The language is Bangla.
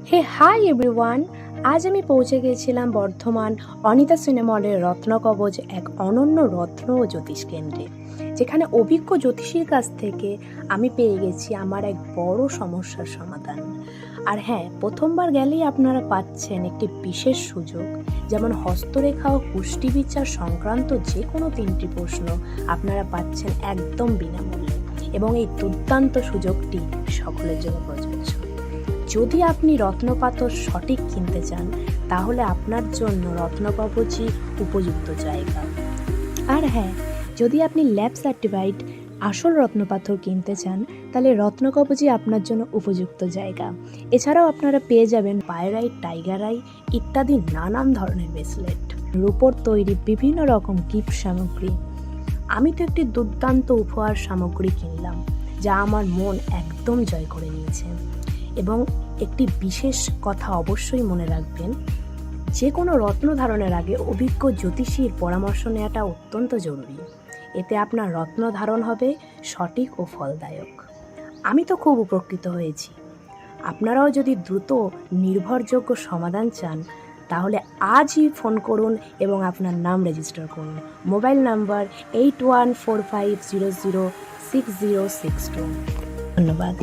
হে হাই এভরিওয়ান, আজ আমি পৌঁছে গিয়েছিলাম বর্ধমান অনিতা সিনেমলের রত্নকবচ, এক অনন্য রত্ন ও জ্যোতিষ কেন্দ্রে, যেখানে অভিজ্ঞ জ্যোতিষীর কাছ থেকে আমি পেয়ে গেছি আমার এক বড় সমস্যার সমাধান। আর হ্যাঁ, প্রথমবার গেলেই আপনারা পাচ্ছেন একটি বিশেষ সুযোগ, যেমন হস্তরেখা ও পুষ্টি বিচার সংক্রান্ত যে কোনো 3টি প্রশ্ন আপনারা পাচ্ছেন একদম বিনামূল্যে, এবং এই দুর্দান্ত সুযোগটি সকলের জন্য প্রযোজ্য। যদি আপনি রত্নপাথর সঠিক কিনতে চান, তাহলে আপনার জন্য রত্নকবচই উপযুক্ত জায়গা। আর হ্যাঁ, যদি আপনি ল্যাব সার্টিফাইড আসল রত্নপাথর কিনতে চান, তাহলে রত্নকবচই আপনার জন্য উপযুক্ত জায়গা। এছাড়াও আপনারা পেয়ে যাবেন পায়রাইট, টাইগার আই ইত্যাদি নানান ধরনের ব্রেসলেট, রূপোর তৈরি বিভিন্ন রকম গিফট সামগ্রী। আমি তো একটি দুর্দান্ত উপহার সামগ্রী কিনলাম, যা আমার মন একদম জয় করে নিয়েছে। এবং একটি বিশেষ কথা অবশ্যই মনে রাখবেন, যে কোনো রত্ন ধারণের আগে অভিজ্ঞ জ্যোতিষীর পরামর্শ নেওয়াটা অত্যন্ত জরুরি। এতে আপনার রত্ন ধারণ হবে সঠিক ও ফলদায়ক। আমি তো খুব উপকৃত হয়েছি। আপনারাও যদি দ্রুত নির্ভরযোগ্য সমাধান চান, তাহলে আজই ফোন করুন এবং আপনার নাম রেজিস্টার করুন। Mobile number 8145006062। ধন্যবাদ।